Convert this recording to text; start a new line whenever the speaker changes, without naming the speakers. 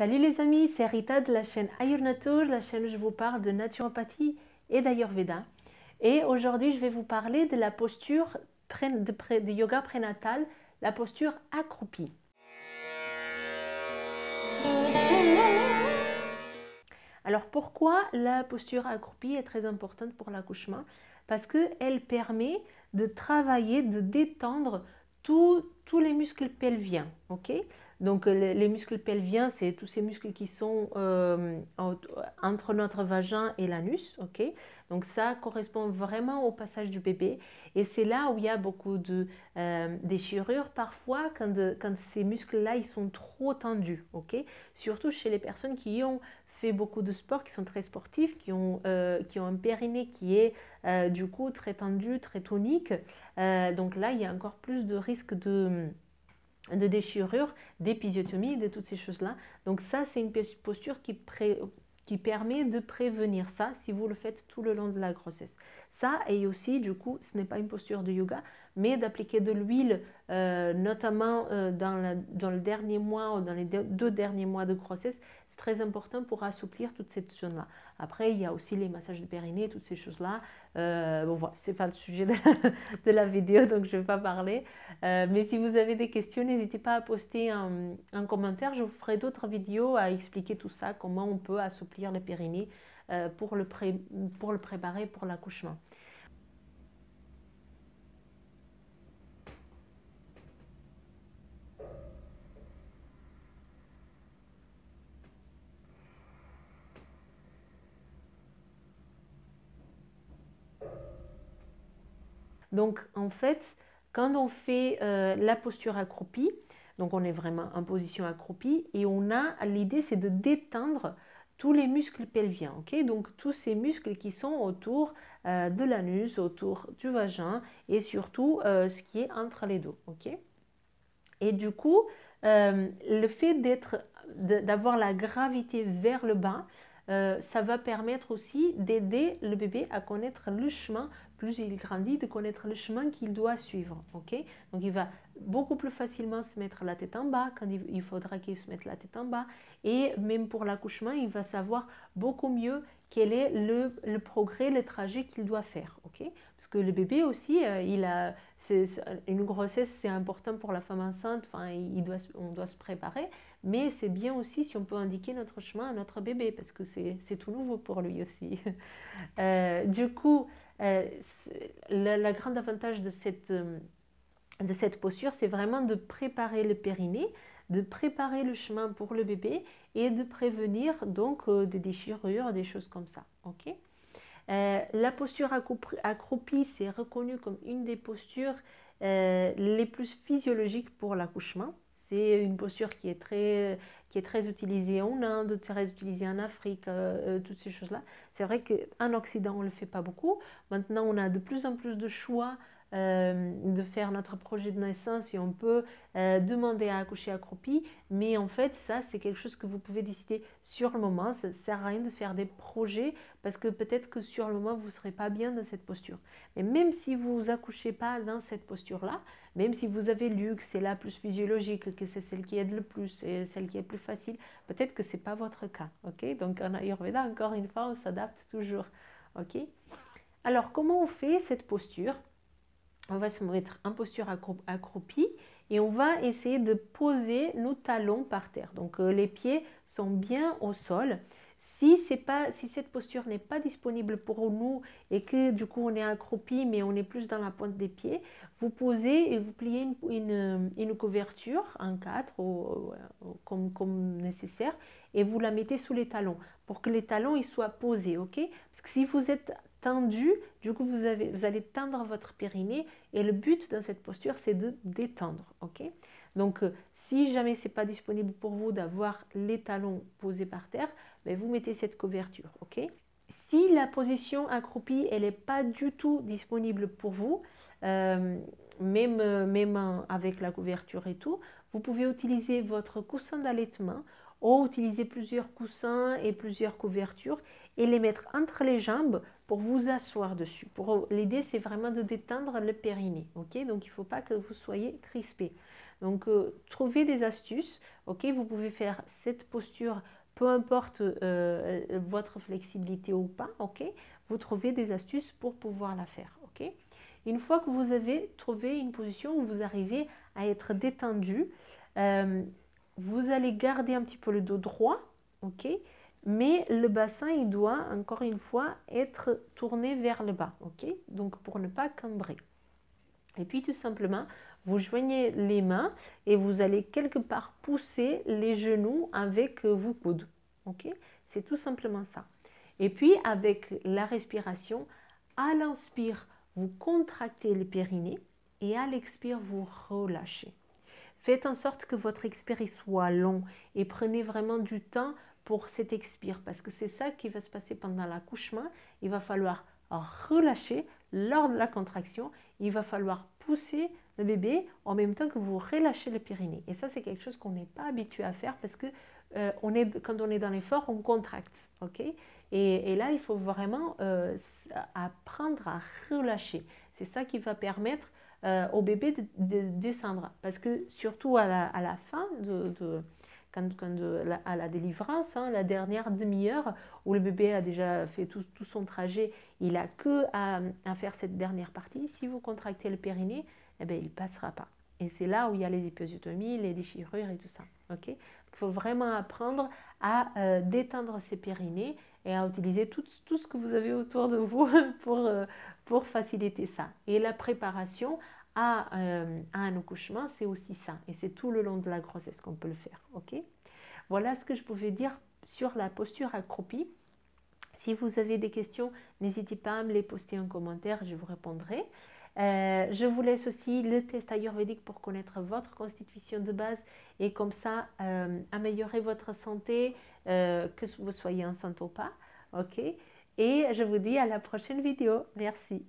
Salut les amis, c'est Rita de la chaîne Ayurnatur, la chaîne où je vous parle de naturopathie et d'Ayurveda. Et aujourd'hui, je vais vous parler de la posture de yoga prénatal, la posture accroupie. Alors pourquoi la posture accroupie est très importante pour l'accouchement? Parce qu'elle permet de travailler, de détendre tous les muscles pelviens, ok? Donc les muscles pelviens, c'est tous ces muscles qui sont entre notre vagin et l'anus, ok? Donc ça correspond vraiment au passage du bébé et c'est là où il y a beaucoup de déchirures parfois quand ces muscles-là ils sont trop tendus, ok? Surtout chez les personnes qui ont fait beaucoup de sport, qui sont très sportifs, qui ont un périnée qui est du coup très tendu, très tonique. Donc là, il y a encore plus de risque de déchirure, d'épisiotomie, de toutes ces choses-là. Donc ça, c'est une posture qui permet de prévenir ça si vous le faites tout le long de la grossesse. Ça, et aussi, du coup, ce n'est pas une posture de yoga, mais d'appliquer de l'huile, notamment dans le dernier mois ou dans les 2 derniers mois de grossesse, c'est très important pour assouplir toute cette zone-là. Après, il y a aussi les massages de périnée, toutes ces choses-là. Bon, voilà, ce n'est pas le sujet de la vidéo, donc je ne vais pas parler. Mais si vous avez des questions, n'hésitez pas à poster un commentaire. Je vous ferai d'autres vidéos à expliquer tout ça, comment on peut assouplir le périnée pour le préparer pour l'accouchement. Donc en fait, quand on fait la posture accroupie, donc on est vraiment en position accroupie et l'idée c'est de détendre tous les muscles pelviens, ok? Donc tous ces muscles qui sont autour de l'anus, autour du vagin et surtout ce qui est entre les dos, ok? Et du coup, le fait d'avoir la gravité vers le bas, ça va permettre aussi d'aider le bébé à connaître le chemin, plus il grandit, de connaître le chemin qu'il doit suivre. Okay? Donc il va beaucoup plus facilement se mettre la tête en bas quand il faudra qu'il se mette la tête en bas. Et même pour l'accouchement, il va savoir beaucoup mieux quel est le progrès, le trajet qu'il doit faire. Okay? Parce que le bébé aussi, une grossesse, c'est important pour la femme enceinte, enfin, on doit se préparer, mais c'est bien aussi si on peut indiquer notre chemin à notre bébé, parce que c'est tout nouveau pour lui aussi. Du coup, le grand avantage de cette posture, c'est vraiment de préparer le périnée, de préparer le chemin pour le bébé et de prévenir donc des déchirures, des choses comme ça. Ok? La posture accroupie, c'est reconnu comme une des postures les plus physiologiques pour l'accouchement. C'est une posture qui est très utilisée en Inde, très utilisée en Afrique, toutes ces choses-là. C'est vrai qu'en Occident, on ne le fait pas beaucoup. Maintenant, on a de plus en plus de choix de faire notre projet de naissance et on peut demander à accoucher accroupi, mais en fait ça c'est quelque chose que vous pouvez décider sur le moment. Ça ne sert à rien de faire des projets parce que peut-être que sur le moment vous ne serez pas bien dans cette posture, mais même si vous accouchez pas dans cette posture là, même si vous avez lu que c'est la plus physiologique, que c'est celle qui aide le plus et celle qui est plus facile, peut-être que ce n'est pas votre cas, ok? Donc en Ayurveda, encore une fois, on s'adapte toujours, ok? Alors comment on fait cette posture? On va se mettre en posture accroupie et on va essayer de poser nos talons par terre. Donc les pieds sont bien au sol. Si cette posture n'est pas disponible pour nous et que du coup on est accroupi mais on est plus dans la pointe des pieds, vous posez et vous pliez une couverture en 4 comme nécessaire et vous la mettez sous les talons pour que les talons ils soient posés, ok? Parce que si vous êtes tendu, du coup vous allez tendre votre périnée et le but dans cette posture c'est de détendre, ok? Donc si jamais c'est pas disponible pour vous d'avoir les talons posés par terre, ben, vous mettez cette couverture, ok? Si la position accroupie elle n'est pas du tout disponible pour vous, même avec la couverture et tout, vous pouvez utiliser votre coussin d'allaitement ou utiliser plusieurs coussins et plusieurs couvertures et les mettre entre les jambes pour vous asseoir dessus. L'idée, c'est vraiment de détendre le périnée. Ok? Donc, il ne faut pas que vous soyez crispé. Donc, trouvez des astuces. Ok, vous pouvez faire cette posture, peu importe votre flexibilité ou pas. Ok, vous trouvez des astuces pour pouvoir la faire. Ok, une fois que vous avez trouvé une position où vous arrivez à être détendu, vous allez garder un petit peu le dos droit. Ok, mais le bassin, il doit, encore une fois, être tourné vers le bas, ok? Donc, pour ne pas cambrer. Et puis, tout simplement, vous joignez les mains et vous allez quelque part pousser les genoux avec vos coudes, ok? C'est tout simplement ça. Et puis, avec la respiration, à l'inspire, vous contractez le périnée et à l'expire, vous relâchez. Faites en sorte que votre expire soit long et prenez vraiment du temps pour cet expire parce que c'est ça qui va se passer pendant l'accouchement. Il va falloir relâcher lors de la contraction. Il va falloir pousser le bébé en même temps que vous relâchez le périnée. Et ça, c'est quelque chose qu'on n'est pas habitué à faire parce que quand on est dans l'effort, on contracte. Okay, et là, il faut vraiment apprendre à relâcher. C'est ça qui va permettre au bébé de descendre. Parce que surtout à la fin, à la délivrance, hein, la dernière demi-heure où le bébé a déjà fait tout son trajet, il n'a que à faire cette dernière partie. Si vous contractez le périnée, eh bien, il ne passera pas. Et c'est là où il y a les épisiotomies, les déchirures et tout ça. Okay, il faut vraiment apprendre à détendre ses périnées et à utiliser tout ce que vous avez autour de vous pour faciliter ça. Et la préparation à un accouchement, c'est aussi ça. Et c'est tout le long de la grossesse qu'on peut le faire. Okay, voilà ce que je pouvais dire sur la posture accroupie. Si vous avez des questions, n'hésitez pas à me les poster en commentaire, je vous répondrai. Je vous laisse aussi le test ayurvédique pour connaître votre constitution de base et comme ça améliorer votre santé, que vous soyez enceinte ou pas. Ok, et je vous dis à la prochaine vidéo. Merci.